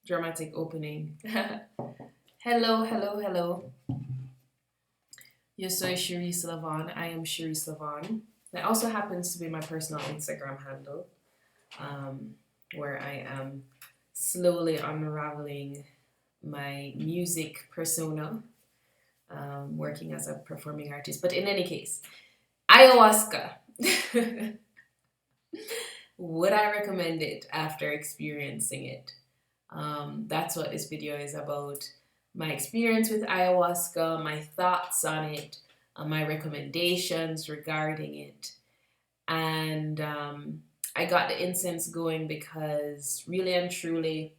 Dramatic opening. Hello, hello, hello. Yo soy Chereese La-Vonne. I am Chereese La-Vonne. That also happens to be my personal Instagram handle, um, where I am slowly unraveling my music persona, working as a performing artist. But in any case, ayahuasca. Would I recommend it after experiencing it? That's what this video is about. My experience with ayahuasca, my thoughts on it, my recommendations regarding it. And I got the incense going because really and truly,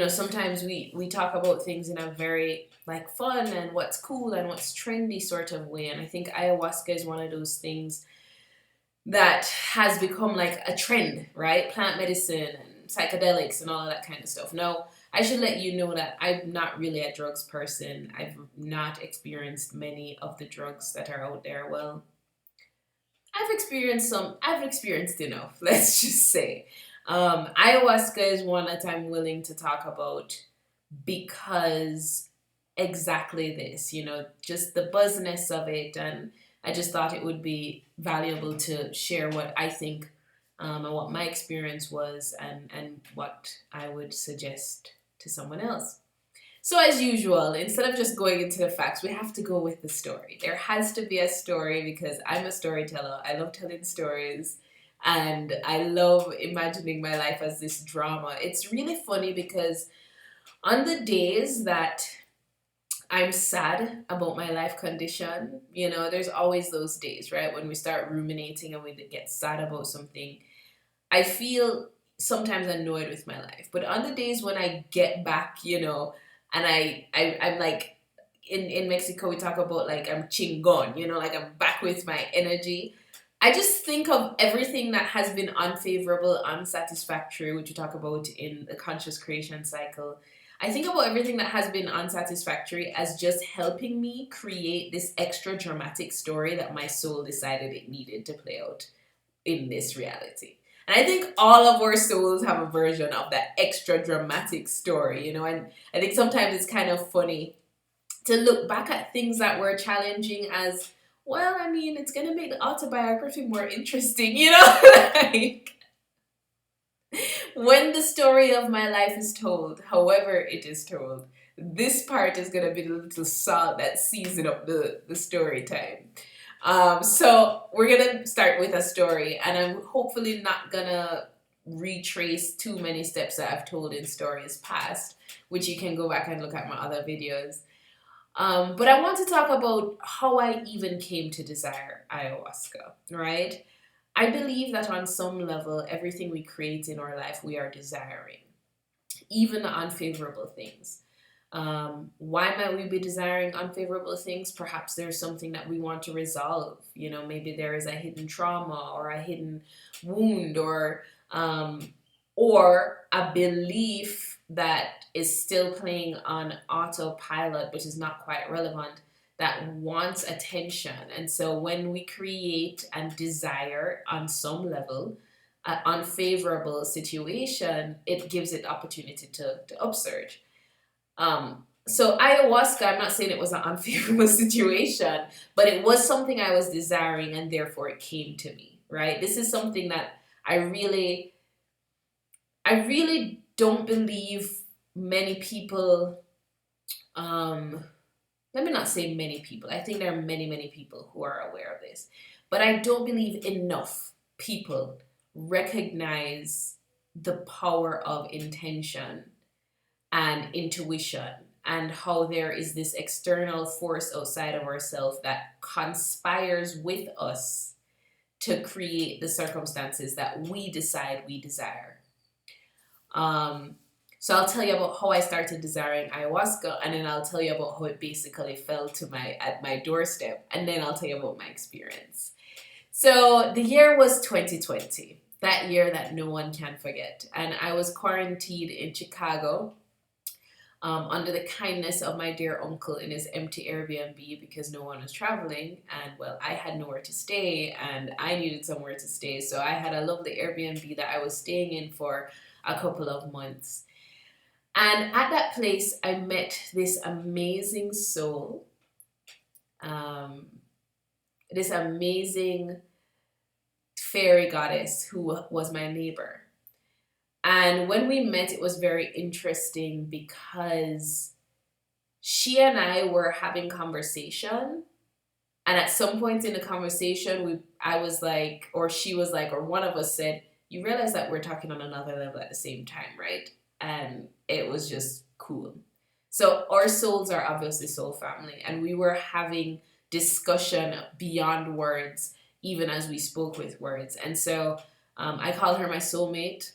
sometimes we talk about things in a very like fun and what's cool and what's trendy sort of way. And I think ayahuasca is one of those things that has become like a trend, right? Plant medicine and psychedelics and all of that kind of stuff. Now, I should let you know that I'm not really a drugs person. I've not experienced many of the drugs that are out there. Well, I've experienced some, I've experienced enough, let's just say. Ayahuasca is one that I'm willing to talk about because exactly this, just the buzzness of it. And I just thought it would be valuable to share what I think and what my experience was and what I would suggest to someone else. So, as usual, instead of just going into the facts, we have to go with the story. There has to be a story because I'm a storyteller. I love telling stories and I love imagining my life as this drama. It's really funny because on the days that I'm sad about my life condition, there's always those days, right? When we start ruminating and we get sad about something, I feel sometimes annoyed with my life. But on the days when I get back, and I'm like, in Mexico, we talk about like I'm chingon, like I'm back with my energy. I just think of everything that has been unfavorable, unsatisfactory, which we talk about in the conscious creation cycle. I think about everything that has been unsatisfactory as just helping me create this extra dramatic story that my soul decided it needed to play out in this reality. And I think all of our souls have a version of that extra dramatic story, and I think sometimes it's kind of funny to look back at things that were challenging as, well, I mean, it's going to make the autobiography more interesting, like, when the story of my life is told, however it is told, this part is going to be the little salt that season up the story time. So we're going to start with a story, and I'm hopefully not going to retrace too many steps that I've told in stories past, which you can go back and look at my other videos. But I want to talk about how I even came to desire ayahuasca, right? I believe that on some level, everything we create in our life, we are desiring, even the unfavorable things. Why might we be desiring unfavorable things? Perhaps there's something that we want to resolve. Maybe there is a hidden trauma or a hidden wound or a belief that is still playing on autopilot, which is not quite relevant, that wants attention. And so when we create and desire on some level an unfavorable situation, it gives it opportunity to upsurge. So ayahuasca, I'm not saying it was an unfavorable situation, but it was something I was desiring and therefore it came to me, right? This is something that I really don't believe many people, let me not say many people. I think there are many, many people who are aware of this, but I don't believe enough people recognize the power of intention and intuition and how there is this external force outside of ourselves that conspires with us to create the circumstances that we decide we desire. So I'll tell you about how I started desiring ayahuasca, and then I'll tell you about how it basically fell to at my doorstep, and then I'll tell you about my experience. So the year was 2020, that year that no one can forget, and I was quarantined in Chicago under the kindness of my dear uncle in his empty Airbnb because no one was traveling, and well, I had nowhere to stay and I needed somewhere to stay, so I had a lovely Airbnb that I was staying in for a couple of months. And at that place, I met this amazing soul, um, this amazing fairy goddess who was my neighbor. And when we met, it was very interesting because she and I were having conversation. And at some point in the conversation, I was like, or she was like, or one of us said, "You realize that we're talking on another level at the same time, right?" And it was just cool. So our souls are obviously soul family, and we were having discussion beyond words, even as we spoke with words. And so I call her my soulmate.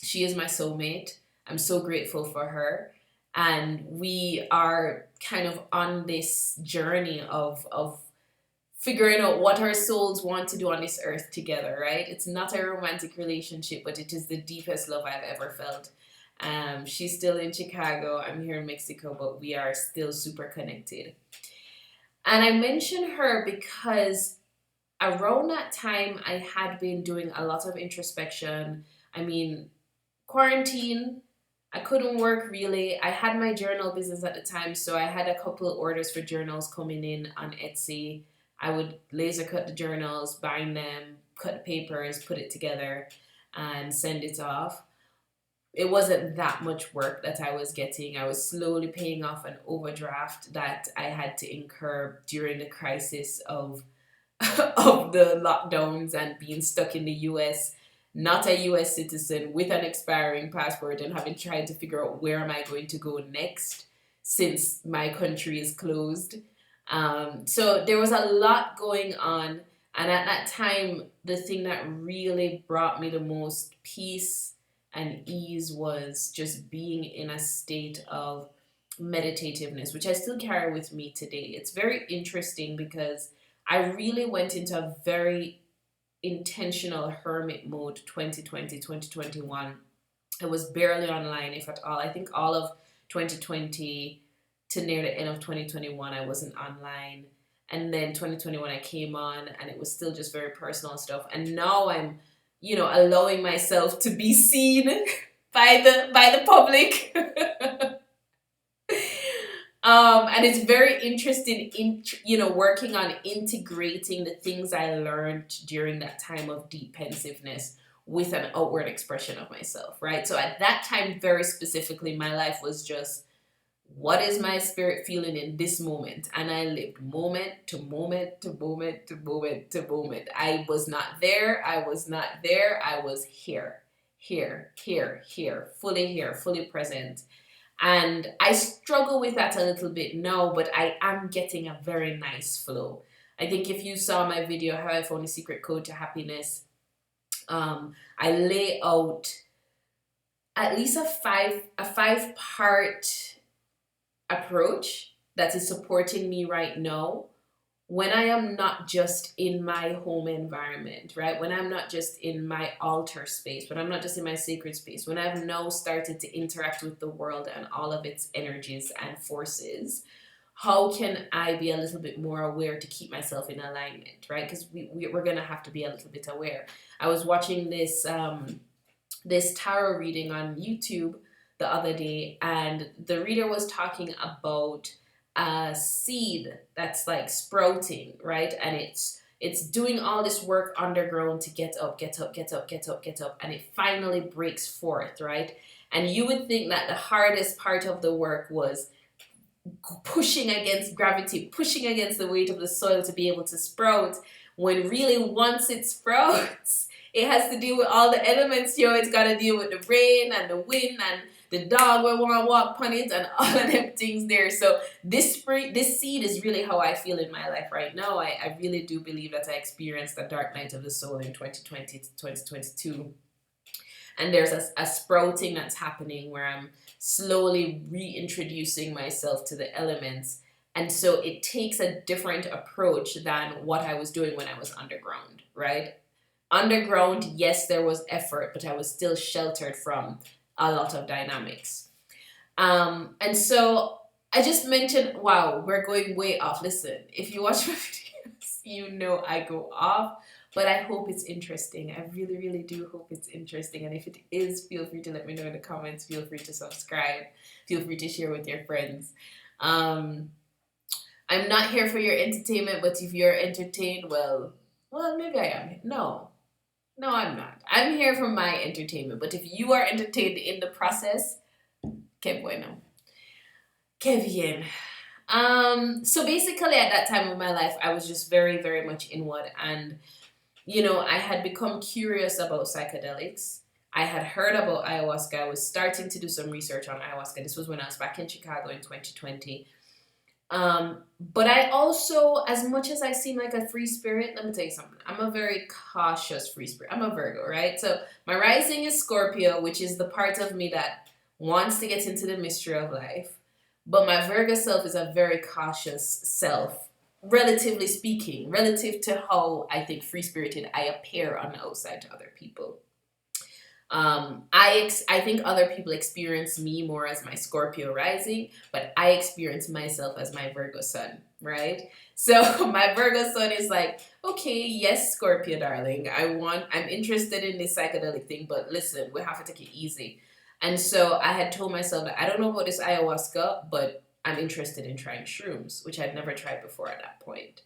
She is my soulmate. I'm so grateful for her. And we are kind of on this journey of figuring out what our souls want to do on this earth together, right? It's not a romantic relationship, but it is the deepest love I've ever felt. She's still in Chicago. I'm here in Mexico, but we are still super connected. And I mention her because around that time, I had been doing a lot of introspection. I mean, quarantine, I couldn't work really. I had my journal business at the time, so I had a couple of orders for journals coming in on Etsy. I would laser cut the journals, bind them, cut the papers, put it together, and send it off. It wasn't that much work that I was getting. I was slowly paying off an overdraft that I had to incur during the crisis of of the lockdowns and being stuck in the US, not a US citizen with an expiring passport, and having tried to figure out where am I going to go next since my country is closed. So there was a lot going on, and at that time, the thing that really brought me the most peace and ease was just being in a state of meditativeness, which I still carry with me today. It's very interesting because I really went into a very intentional hermit mode 2020, 2021. I was barely online, if at all. I think all of 2020 to near the end of 2021, I wasn't online. And then 2021, I came on and it was still just very personal stuff. And now I'm, allowing myself to be seen by the public. And it's very interesting in working on integrating the things I learned during that time of deep pensiveness with an outward expression of myself, right? So at that time, very specifically, my life was just, what is my spirit feeling in this moment? And I lived moment to moment to moment to moment to moment. I was not there. I was not there. I was here, fully present. And I struggle with that a little bit now, but I am getting a very nice flow. I think if you saw my video, How I Found the Secret Code to Happiness, I lay out at least a five-part approach that is supporting me right now when I am not just in my home environment, right? When I'm not just in my altar space, when I'm not just in my sacred space, when I've now started to interact with the world and all of its energies and forces, how can I be a little bit more aware to keep myself in alignment, right? Because we're going to have to be a little bit aware. I was watching this tarot reading on YouTube the other day, and the reader was talking about a seed that's like sprouting, right? And it's doing all this work underground to get up, and it finally breaks forth, right? And you would think that the hardest part of the work was pushing against gravity, pushing against the weight of the soil to be able to sprout, when really once it sprouts, it has to deal with all the elements, it's got to deal with the rain and the wind and the dog will want to walk on it and all of them things there. So this seed is really how I feel in my life right now. I really do believe that I experienced the dark night of the soul in 2020 to 2022. And there's a sprouting that's happening where I'm slowly reintroducing myself to the elements. And so it takes a different approach than what I was doing when I was underground, right? Underground, yes, there was effort, but I was still sheltered from a lot of dynamics. And so I just mentioned, wow, we're going way off. Listen, if you watch my videos, I go off. But I hope it's interesting. I really, really do hope it's interesting. And if it is, feel free to let me know in the comments. Feel free to subscribe. Feel free to share with your friends. Um, I'm not here for your entertainment, but if you're entertained, well, maybe I am. No, I'm not. I'm here for my entertainment. But if you are entertained in the process, que bueno. Que bien. So basically at that time of my life, I was just very, very much inward, and I had become curious about psychedelics. I had heard about ayahuasca. I was starting to do some research on ayahuasca. This was when I was back in Chicago in 2020. But I also, as much as I seem like a free spirit, let me tell you something. I'm a very cautious free spirit. I'm a Virgo, right? So my rising is Scorpio, which is the part of me that wants to get into the mystery of life. But my Virgo self is a very cautious self, relatively speaking, relative to how I think free spirited I appear on the outside to other people. I think other people experience me more as my Scorpio rising, but I experience myself as my Virgo sun, right? So my Virgo sun is like, okay, yes, Scorpio darling, I'm interested in this psychedelic thing, but listen, we have to take it easy. And so I had told myself that I don't know about this ayahuasca, but I'm interested in trying shrooms, which I'd never tried before at that point.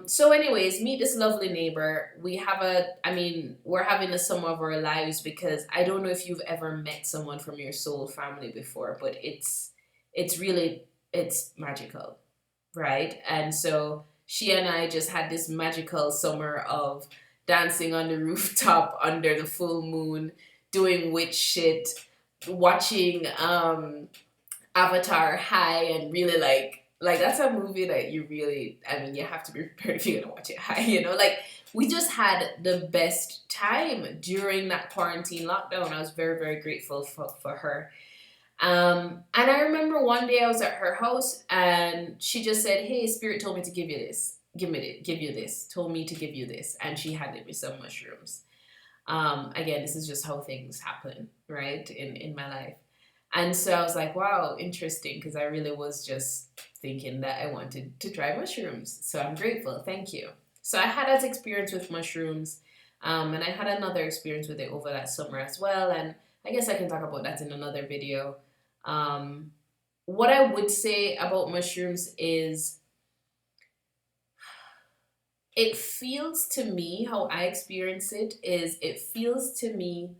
So anyways, meet this lovely neighbor. We're having the sum of our lives, because I don't know if you've ever met someone from your soul family before, but it's magical, right? And so she and I just had this magical summer of dancing on the rooftop under the full moon, doing witch shit, watching Avatar high, and really like that's a movie that you have to be prepared if you're gonna watch it high, like we just had the best time during that quarantine lockdown. I was very, very grateful for her. And I remember one day I was at her house and she just said, hey, spirit told me to give you this, give you this, told me to give you this, and she handed me some mushrooms. Again, this is just how things happen, right, in my life. And so I was like, wow, interesting, because I really was just thinking that I wanted to try mushrooms. So I'm grateful. Thank you. So I had that experience with mushrooms, and I had another experience with it over that summer as well. And I guess I can talk about that in another video. What I would say about mushrooms is it feels to me, how I experience it is, it feels to me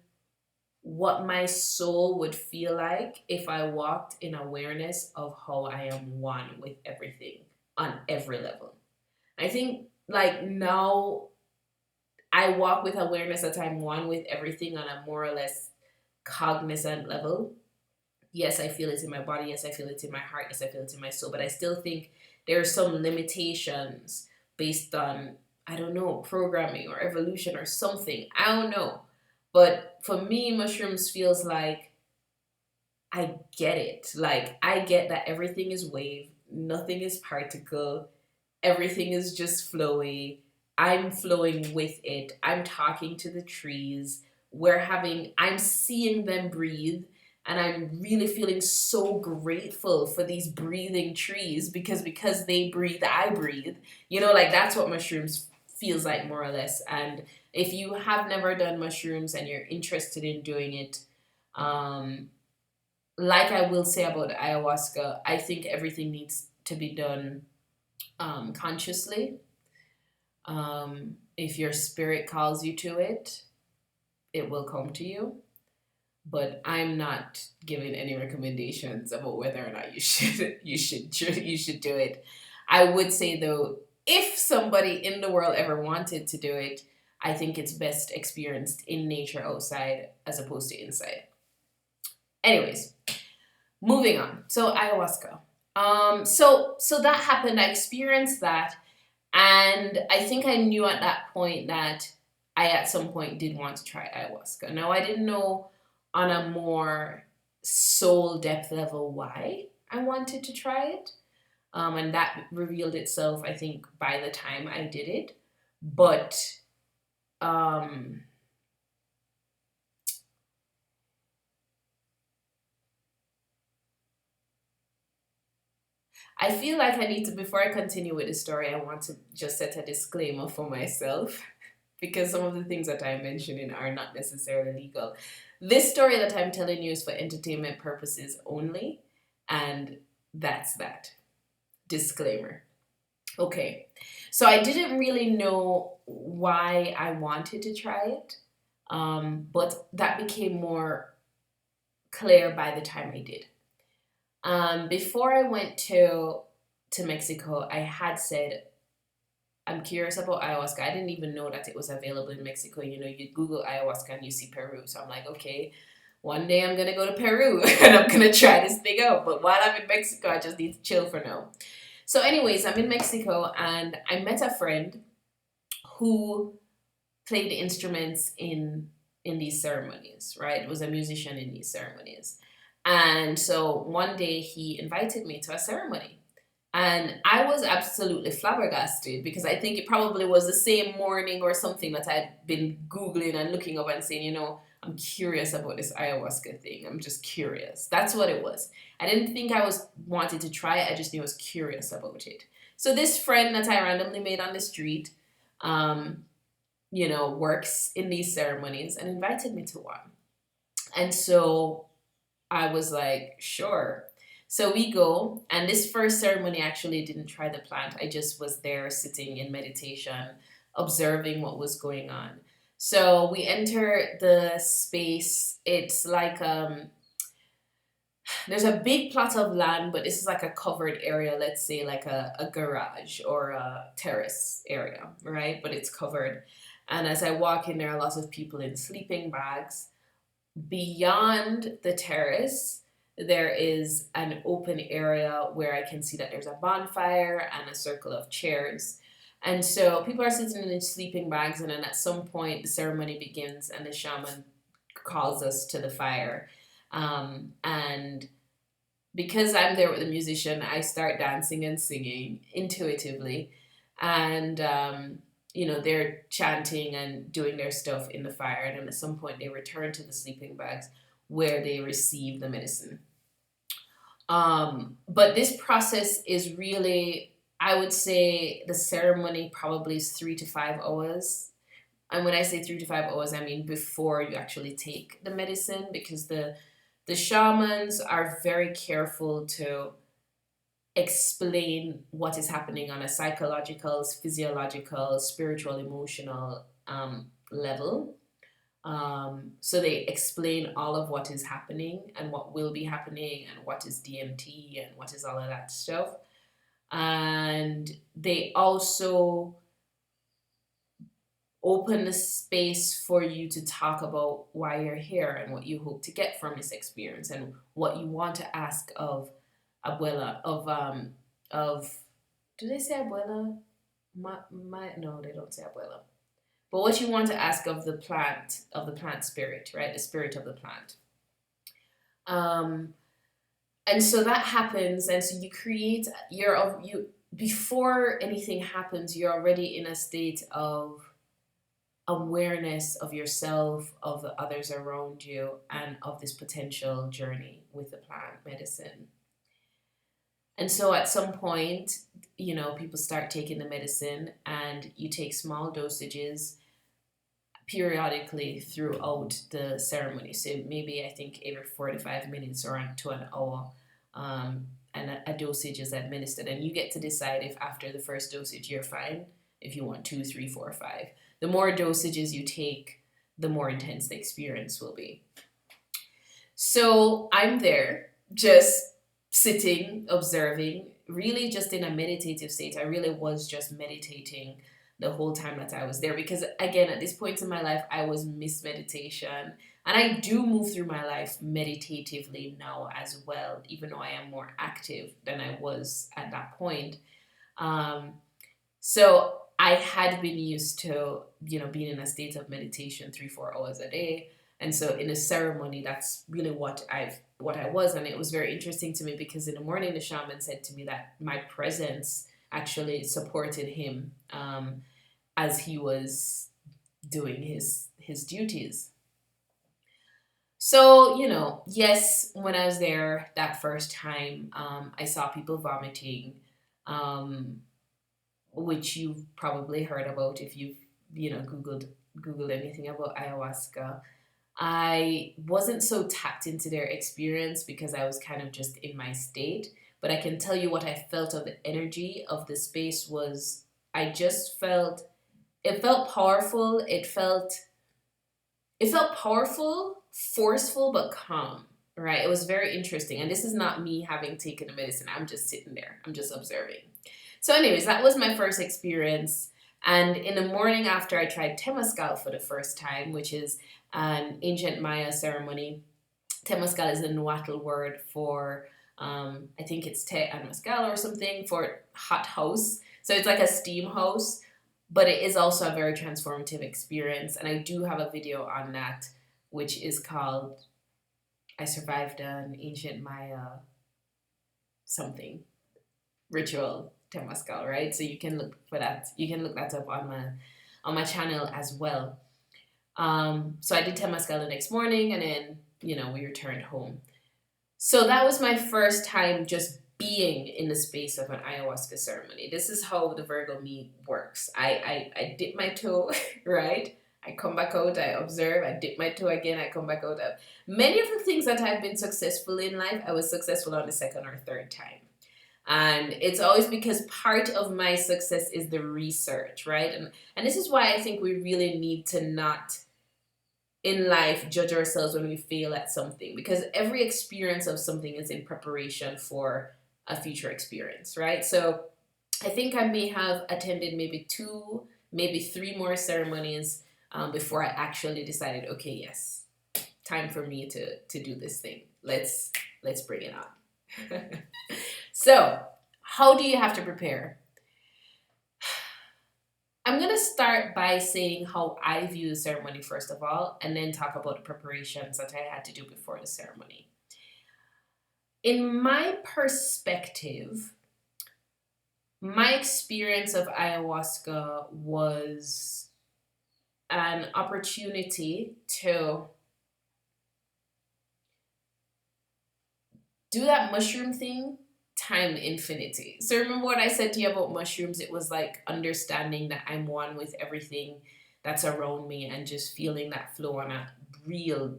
what my soul would feel like if I walked in awareness of how I am one with everything on every level. I think like now I walk with awareness that I'm one with everything on a more or less cognizant level. Yes, I feel it in my body. Yes, I feel it in my heart. Yes, I feel it in my soul. But I still think there are some limitations based on, I don't know, programming or evolution or something. I don't know. But for me, mushrooms feels like I get it. Like I get that everything is wave, nothing is particle, everything is just flowy. I'm flowing with it. I'm talking to the trees. I'm seeing them breathe. And I'm really feeling so grateful for these breathing trees, because they breathe, I breathe. Like that's what mushrooms feels like, more or less. And if you have never done mushrooms and you're interested in doing it, like I will say about ayahuasca, I think everything needs to be done consciously. If your spirit calls you to it, it will come to you. But I'm not giving any recommendations about whether or not you should do it. I would say though, if somebody in the world ever wanted to do it, I think it's best experienced in nature outside as opposed to inside. Anyways, moving on. So ayahuasca. So that happened. I experienced that, and I think I knew at that point that I at some point did want to try ayahuasca. Now I didn't know on a more soul depth level why I wanted to try it. And that revealed itself, I think, by the time I did it. But I feel like I need to, before I continue with the story, I want to just set a disclaimer for myself because some of the things that I'm mentioning are not necessarily legal. This story that I'm telling you is for entertainment purposes only, and that's that. Disclaimer. Okay, so I didn't really know why I wanted to try it, but that became more clear by the time I did. Before I went to Mexico, I had said I'm curious about ayahuasca. I didn't even know that it was available in Mexico. You know, you Google ayahuasca and you see Peru. So I'm like, okay, one day I'm gonna go to Peru and I'm gonna try this thing out. But while I'm in Mexico, I just need to chill for now. So, anyways, I'm in Mexico and I met a friend who played instruments in these ceremonies, right? Was a musician in these ceremonies. And so one day he invited me to a ceremony. And I was absolutely flabbergasted because I think it probably was the same morning or something that I'd been Googling and looking up and saying, you know, I'm curious about this ayahuasca thing. I'm just curious. That's what it was. I didn't think I was wanted to try it. I just knew I was curious about it. So this friend that I randomly made on the street, you know, works in these ceremonies and invited me to one. And so I was like, sure. So we go, and this first ceremony I actually didn't try the plant. I just was there sitting in meditation, observing what was going on. So we enter the space. It's like there's a big plot of land, but this is like a covered area, let's say like a garage or a terrace area, right? But it's covered. And as I walk in, there are lots of people in sleeping bags. Beyond the terrace, there is an open area where I can see that there's a bonfire and a circle of chairs. And so people are sitting in sleeping bags, and then at some point the ceremony begins and the shaman calls us to the fire. And because I'm there with the musician, I start dancing and singing intuitively. And you know, they're chanting and doing their stuff in the fire. And then at some point, they return to the sleeping bags where they receive the medicine. But this process is really, I would say the ceremony probably is 3 to 5 hours. And when I say 3 to 5 hours, I mean before you actually take the medicine, because the shamans are very careful to explain what is happening on a psychological, physiological, spiritual, emotional level. So they explain all of what is happening and what will be happening and what is DMT and what is all of that stuff. And they also open the space for you to talk about why you're here and what you hope to get from this experience and what you want to ask of abuela, of do they say abuela? No, they don't say abuela. But what you want to ask of the plant spirit, right? The spirit of the plant. And so that happens, and so you create you before anything happens, you're already in a state of awareness of yourself, of the others around you, and of this potential journey with the plant medicine. And so at some point, you know, people start taking the medicine and you take small dosages periodically throughout the ceremony. So maybe I think every 45 minutes or to an hour, and a dosage is administered. And you get to decide if after the first dosage you're fine, if you want 2, 3, 4, 5. The more dosages you take, the more intense the experience will be. So I'm there just sitting, observing, really just in a meditative state. I really was just meditating the whole time that I was there, because again, at this point in my life, I was miss meditation, and I do move through my life meditatively now as well, even though I am more active than I was at that point. So I had been used to, you know, being in a state of meditation 3-4 hours a day. And so in a ceremony, that's really what I was. And it was very interesting to me because in the morning, the shaman said to me that my presence actually supported him as he was doing his duties. So, yes, when I was there that first time, I saw people vomiting, um, which you've probably heard about if you've, Googled anything about ayahuasca. I wasn't so tapped into their experience because I was kind of just in my state. But I can tell you what I felt of the energy of the space was I just felt it felt powerful. It felt powerful, forceful, but calm. Right? It was very interesting. And this is not me having taken the medicine. I'm just sitting there. I'm just observing. So, anyways, that was my first experience. And in the morning after, I tried Temazcal for the first time, which is an ancient Maya ceremony. Temazcal is a Nahuatl word for, I think it's te and mezcal or something, for hot house. So it's like a steam house, but it is also a very transformative experience. And I do have a video on that, which is called I Survived an Ancient Maya something ritual Temazcal, right? So you can look for that. You can look that up on my channel as well. So I did Temazcal the next morning, and then we returned home. So that was my first time just being in the space of an ayahuasca ceremony. This is how the Virgo me works. I dip my toe, right? I come back out, I observe, I dip my toe again, I come back out. Many of the things that I've been successful in life, I was successful on the second or third time. And it's always because part of my success is the research, right? And this is why I think we really need to not in life judge ourselves when we fail at something, because every experience of something is in preparation for a future experience, right? So I think I may have attended maybe 2, maybe 3 more ceremonies before I actually decided, okay, yes, time for me to do this thing. Let's bring it on. So, how do you have to prepare? I'm going to start by saying how I view the ceremony, first of all, and then talk about the preparations that I had to do before the ceremony. In my perspective, my experience of ayahuasca was an opportunity to do that mushroom thing time infinity. So remember what I said to you about mushrooms? It was like understanding that I'm one with everything that's around me and just feeling that flow on a real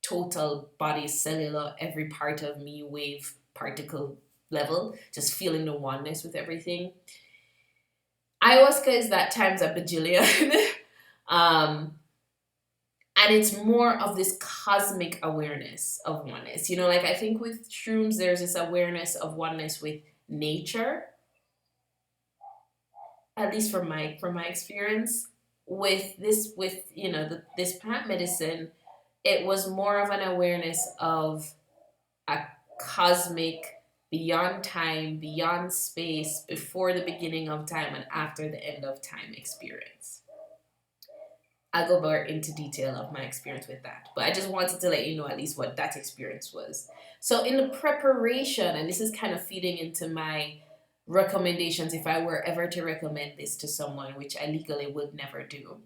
total body, cellular, every part of me, wave, particle level, just feeling the oneness with everything. Ayahuasca is that times a bajillion. And it's more of this cosmic awareness of oneness. Like I think with shrooms, there's this awareness of oneness with nature, at least from my experience. With this plant medicine, it was more of an awareness of a cosmic, beyond time, beyond space, before the beginning of time and after the end of time experience. I'll go more into detail of my experience with that. But I just wanted to let you know at least what that experience was. So in the preparation, and this is kind of feeding into my recommendations if I were ever to recommend this to someone, which I legally would never do,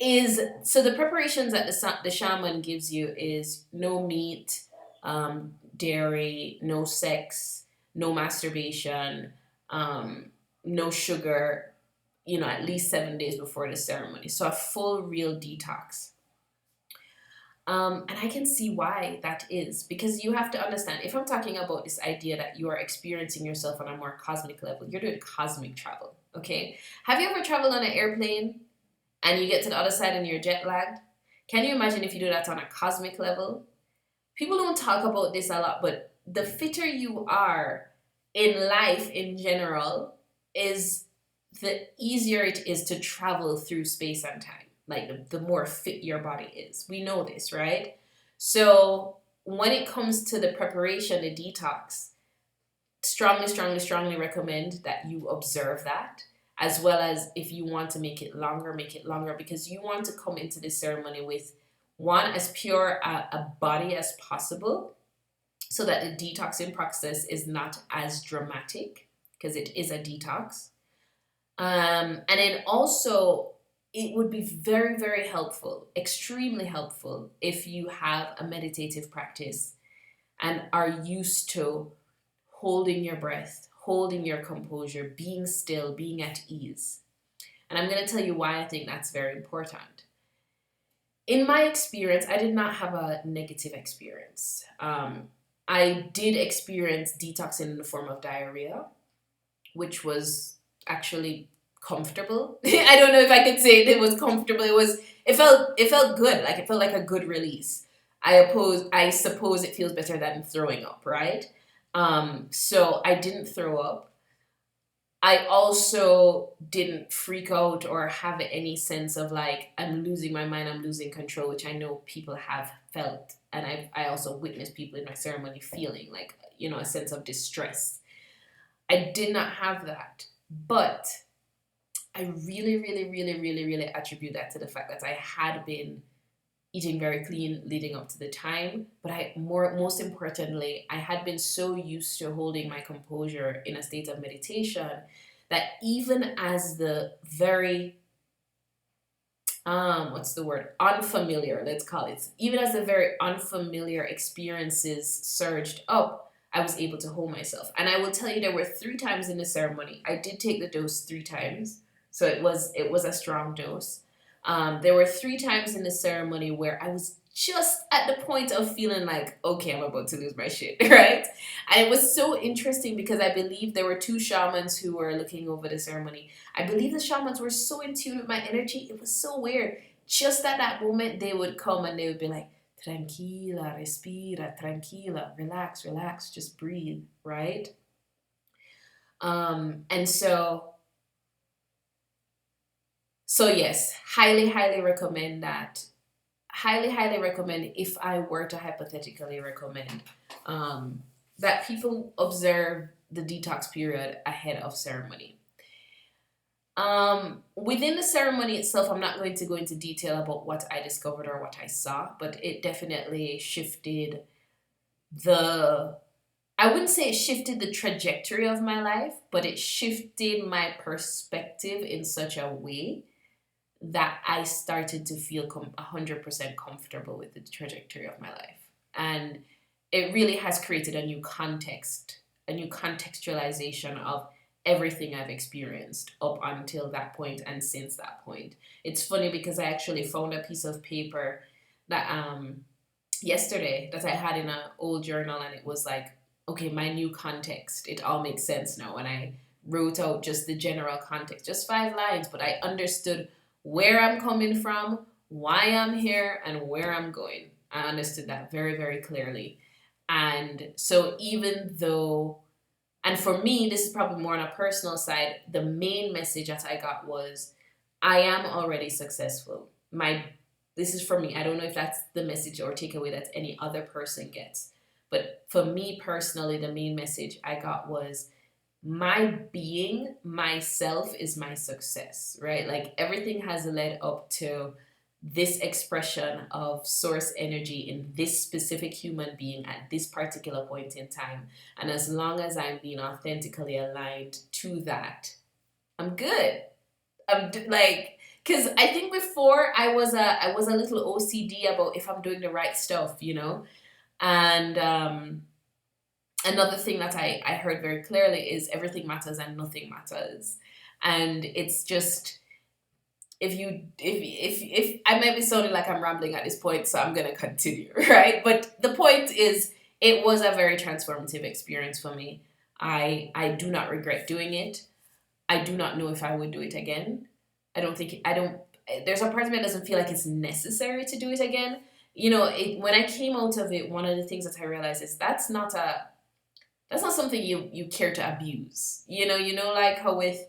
is so the preparations that the shaman gives you is no meat, dairy, no sex, no masturbation, no sugar, at least 7 days before the ceremony. So a full, real detox. And I can see why that is, because you have to understand, if I'm talking about this idea that you are experiencing yourself on a more cosmic level, you're doing cosmic travel, okay? Have you ever traveled on an airplane and you get to the other side and you're jet lagged? Can you imagine if you do that on a cosmic level? People don't talk about this a lot, but the fitter you are in life in general is the easier it is to travel through space and time. Like the more fit your body is. We know this, right? So when it comes to the preparation, the detox, strongly recommend that you observe that, as well as if you want to make it longer, because you want to come into this ceremony with one, as pure a body as possible, so that the detoxing process is not as dramatic, because it is a detox. And then also, it would be very, very helpful, extremely helpful, if you have a meditative practice and are used to holding your breath, holding your composure, being still, being at ease. And I'm going to tell you why I think that's very important. In my experience, I did not have a negative experience. I did experience detoxing in the form of diarrhea, which was actually comfortable. I don't know if I could say it was comfortable. It felt good. Like it felt like a good release. I suppose it feels better than throwing up, right? So I didn't throw up. I also didn't freak out or have any sense of like, I'm losing my mind, I'm losing control, which I know people have felt. And I also witnessed people in my ceremony feeling like, a sense of distress. I did not have that. But I really, really, really, really, really attribute that to the fact that I had been eating very clean leading up to the time. But most importantly, I had been so used to holding my composure in a state of meditation that even as the very, unfamiliar, let's call it, even as the very unfamiliar experiences surged up, I was able to hold myself. And I will tell you, there were 3 times in the ceremony. I did take the dose 3 times. So it was a strong dose. There were 3 times in the ceremony where I was just at the point of feeling like, okay, I'm about to lose my shit, right? And it was so interesting because I believe there were 2 shamans who were looking over the ceremony. I believe the shamans were so in tune with my energy. It was so weird. Just at that moment, they would come and they would be like, tranquila, respira, tranquila, relax, relax, just breathe, right? And so yes, highly, highly recommend that. Highly, highly recommend, if I were to hypothetically recommend, that people observe the detox period ahead of ceremony. Within the ceremony itself, I'm not going to go into detail about what I discovered or what I saw, but it definitely shifted I wouldn't say it shifted the trajectory of my life, but it shifted my perspective in such a way that I started to feel 100% comfortable with the trajectory of my life. And it really has created a new context, a new contextualization of everything I've experienced up until that point and since that point. It's funny because I actually found a piece of paper that yesterday that I had in an old journal, and it was like, okay, my new context. It all makes sense now. And I wrote out just the general context, just 5 lines, but I understood where I'm coming from, why I'm here, and where I'm going. I understood that very, very clearly. And so even though, and for me, this is probably more on a personal side, the main message that I got was, I am already successful. This is for me. I don't know if that's the message or takeaway that any other person gets. But for me personally, the main message I got was, my being, myself is my success, right? Like everything has led up to this expression of source energy in this specific human being at this particular point in time. And as long as I'm being authentically aligned to that, I'm good. I'm like, because I think before I was a little OCD about if I'm doing the right stuff, And another thing that I heard very clearly is everything matters and nothing matters. And it's just, if I might be sounding like I'm rambling at this point, so I'm going to continue, right? But the point is, it was a very transformative experience for me. I do not regret doing it. I do not know if I would do it again. There's a part of me that doesn't feel like it's necessary to do it again. When I came out of it, one of the things that I realized is that's not something you care to abuse. Like how with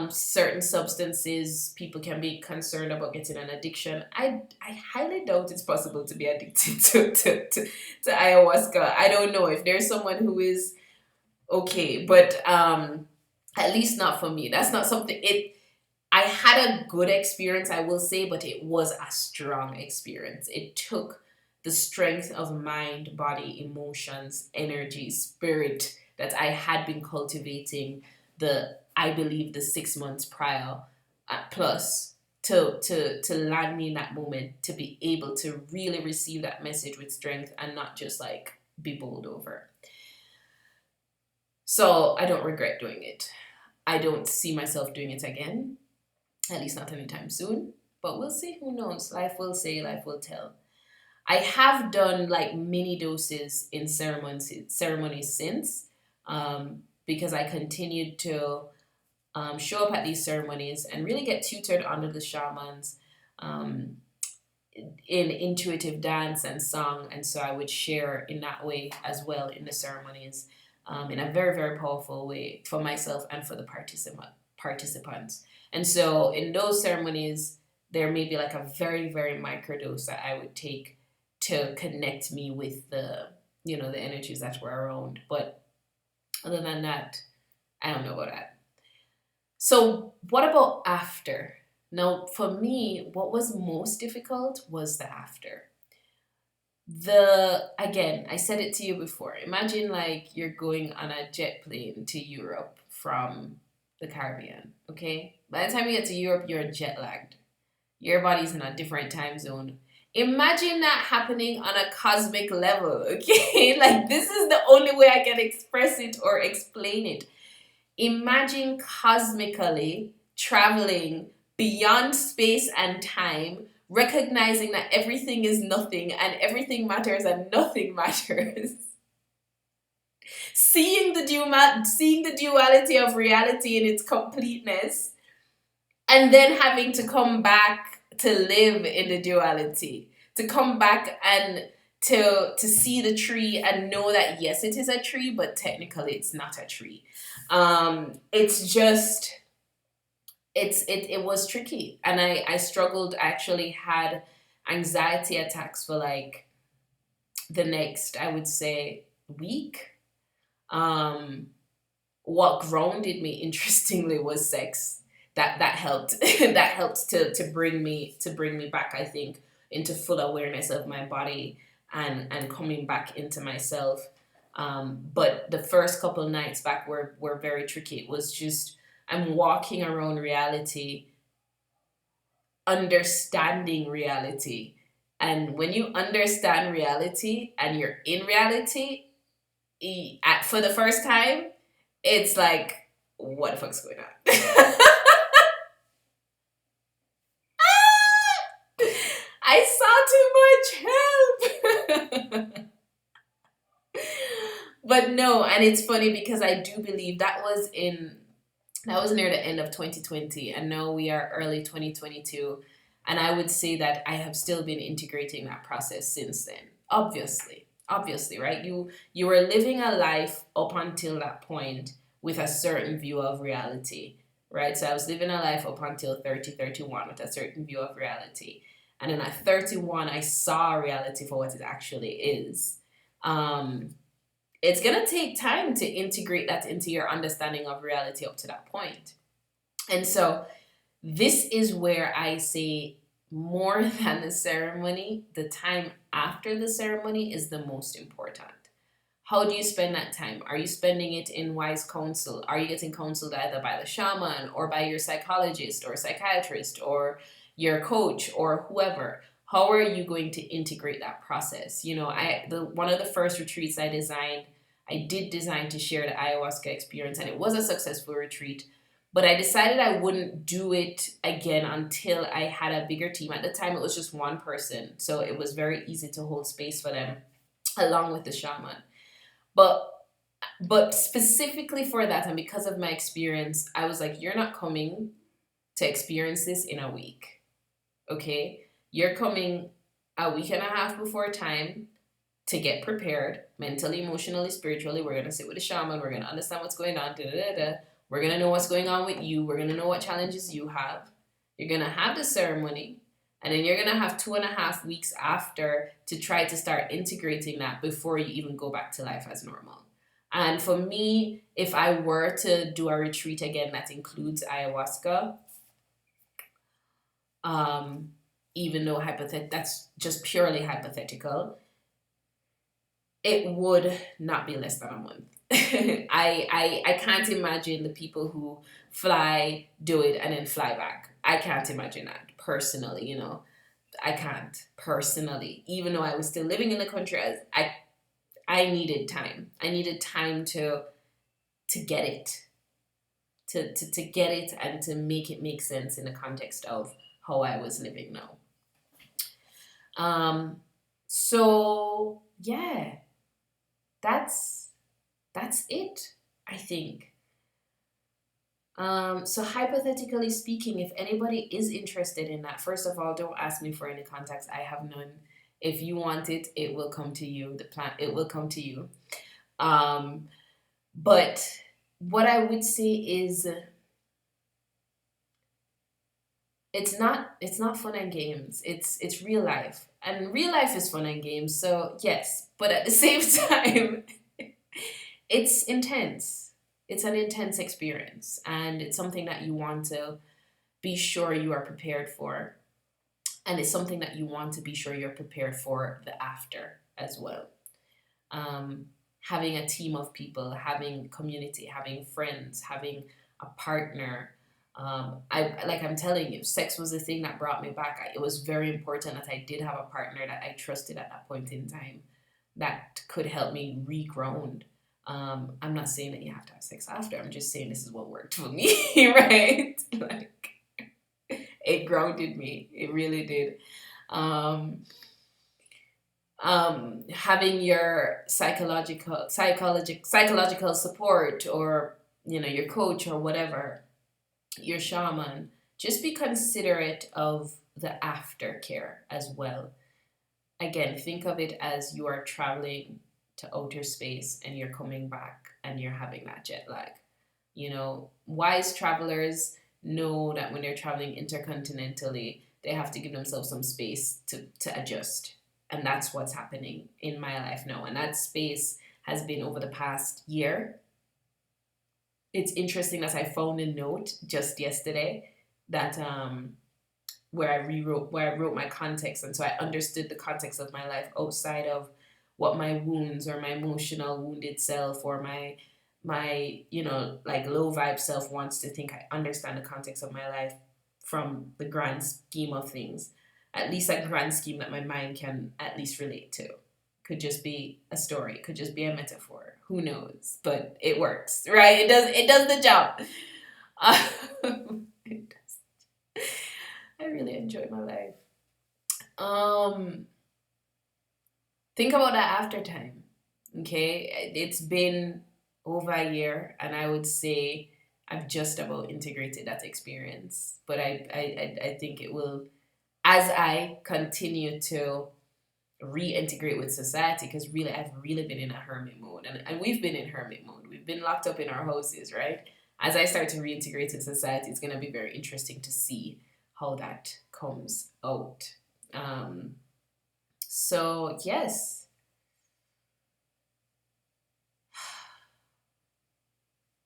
certain substances, people can be concerned about getting an addiction. I highly doubt it's possible to be addicted to ayahuasca. I don't know if there's someone who is okay, but at least not for me. That's not something. I had a good experience, I will say, but it was a strong experience. It took the strength of mind, body, emotions, energy, spirit that I had been cultivating I believe the 6 months prior, plus to land me in that moment, to be able to really receive that message with strength and not just like be bowled over. So I don't regret doing it. I don't see myself doing it again, at least not anytime soon. But we'll see. Who knows? Life will say, life will tell. I have done like mini doses in ceremonies since, because I continued to show up at these ceremonies and really get tutored under the shamans in intuitive dance and song. And so I would share in that way as well in the ceremonies, in a very, very powerful way for myself and for the participants. And so in those ceremonies, there may be like a very, very microdose that I would take to connect me with the energies that were around. But other than that, I don't know about that. So what about after? Now, for me, what was most difficult was the after. Again, I said it to you before. Imagine like you're going on a jet plane to Europe from the Caribbean, okay? By the time you get to Europe, you're jet lagged. Your body's in a different time zone. Imagine that happening on a cosmic level, okay? Like, this is the only way I can express it or explain it. Imagine cosmically traveling beyond space and time, recognizing that everything is nothing and everything matters and nothing matters. Seeing the duality of reality in its completeness, and then having to come back to live in the duality, to come back and to see the tree and know that yes, it is a tree, but technically it's not a tree. It was tricky, and I struggled. I actually had anxiety attacks for like the next, I would say, week. What grounded me, interestingly, was sex. That helped. That helped to bring me back, I think, into full awareness of my body and coming back into myself. But the first couple of nights back were very tricky. It was just, I'm walking around reality, understanding reality. And when you understand reality and you're in reality, for the first time, it's like, what the fuck's going on? I saw too much help. But no, and it's funny because I do believe that was near the end of 2020, and now we are early 2022, and I would say that I have still been integrating that process since then. Obviously, right? You were living a life up until that point with a certain view of reality, right? So I was living a life up until 31 with a certain view of reality. And then at 31, I saw reality for what it actually is. It's going to take time to integrate that into your understanding of reality up to that point. And so this is where I say, more than the ceremony, the time after the ceremony is the most important. How do you spend that time? Are you spending it in wise counsel? Are you getting counseled either by the shaman or by your psychologist or psychiatrist or your coach or whoever? How are you going to integrate that process? One of the first retreats I did design to share the ayahuasca experience, and it was a successful retreat. But I decided I wouldn't do it again until I had a bigger team. At the time, it was just one person, so it was very easy to hold space for them, along with the shaman. But specifically for that, and because of my experience, I was like, you're not coming to experience this in a week, okay? You're coming a week and a half before time to get prepared mentally, emotionally, spiritually. We're going to sit with the shaman. We're going to understand what's going on. We're going to know what's going on with you. We're going to know what challenges you have. You're going to have the ceremony. And then you're going to have 2.5 weeks after to try to start integrating that before you even go back to life as normal. And for me, if I were to do a retreat again that includes ayahuasca, even though that's just purely hypothetical, it would not be less than a month. I can't imagine the people who fly, do it, and then fly back. I can't imagine that. personally, I can't personally, even though I was still living in the country. I needed time. I needed time to get it, to get it, and to make it make sense in the context of how I was living now. So yeah, that's it, I think. So hypothetically speaking, if anybody is interested in that, first of all, don't ask me for any contacts. I have none. If you want it, it will come to you. It will come to you. But what I would say is, it's not fun and games. It's real life, and real life is fun and games. So yes, but at the same time, it's intense. It's an intense experience, and it's something that you want to be sure you are prepared for. And it's something that you want to be sure you're prepared for the after as well. Having a team of people, having community, having friends, having a partner. I'm telling you, sex was the thing that brought me back. It was very important that I did have a partner that I trusted at that point in time, that could help me reground. I'm not saying that you have to have sex after. I'm just saying this is what worked for me, right? Like, it grounded me. It really did. Having your psychological support, or your coach or whatever, your shaman, just be considerate of the aftercare as well. Again, think of it as you are traveling to outer space and you're coming back and you're having that jet lag. Wise travelers know that when they're traveling intercontinentally, they have to give themselves some space to adjust. And that's what's happening in my life now. And that space has been over the past year. It's interesting that I found a note just yesterday that where I wrote my context, and so I understood the context of my life outside of what my wounds or my emotional wounded self or my low vibe self wants to think. I understand the context of my life from the grand scheme of things, at least a grand scheme that my mind can at least relate to. Could just be a story, could just be a metaphor, who knows, but it works, right? It does the job. It does. I really enjoy my life. Think about that after time. Okay, it's been over a year, and I would say I've just about integrated that experience. But I think it will, as I continue to reintegrate with society, because really I've really been in a hermit mode, and we've been in hermit mode. We've been locked up in our houses, right? As I start to reintegrate in society, it's going to be very interesting to see how that comes out. So yes.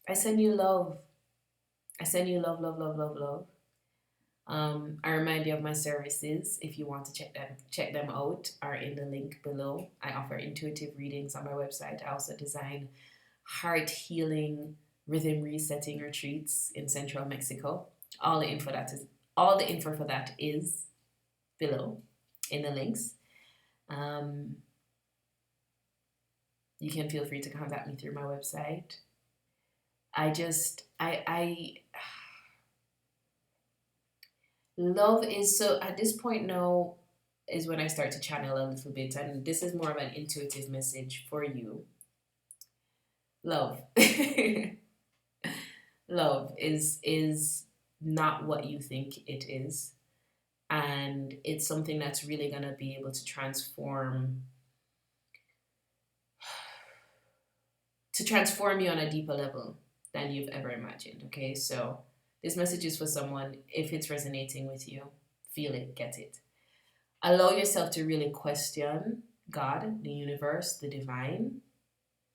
I send you love. I send you love, love, love, love, love. I remind you of my services. If you want to check them out, are in the link below. I offer intuitive readings on my website. I also design heart healing, rhythm resetting retreats in central Mexico. All the info for that is below in the links. You can feel free to contact me through my website. Love is so, at this point now is when I start to channel a little bit, and this is more of an intuitive message for you. Love. Love is not what you think it is, and it's something that's really going to be able to transform you on a deeper level than you've ever imagined. Okay, so this message is for someone. If it's resonating with you, feel it, get it. Allow yourself to really question God, the universe, the divine,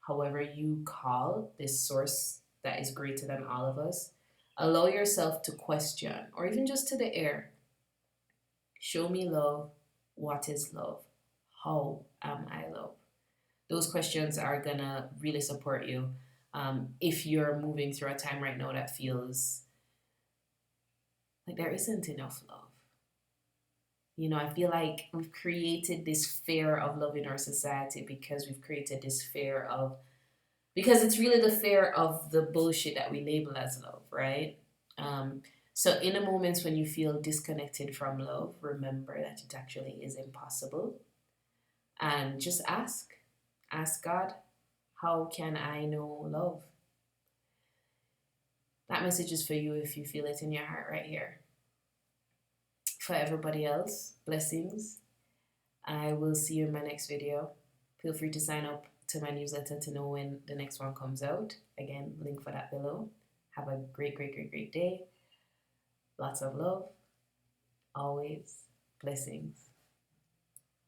however you call this source that is greater than all of us. Allow yourself to question, or even just to the air. Show me love. What is love? How am I love? Those questions are gonna really support you. If you're moving through a time right now that feels like there isn't enough love, You know, I feel like we've created this fear of love in our society because we've created this fear of, because it's really the fear of the bullshit that we label as love, right? Um, so, in the moments when you feel disconnected from love, remember that it actually is impossible. And just ask God, how can I know love? That message is for you if you feel it in your heart right here. For everybody else, blessings. I will see you in my next video. Feel free to sign up to my newsletter to know when the next one comes out. Again, link for that below. Have a great, great, great, great day. Lots of love. Always blessings.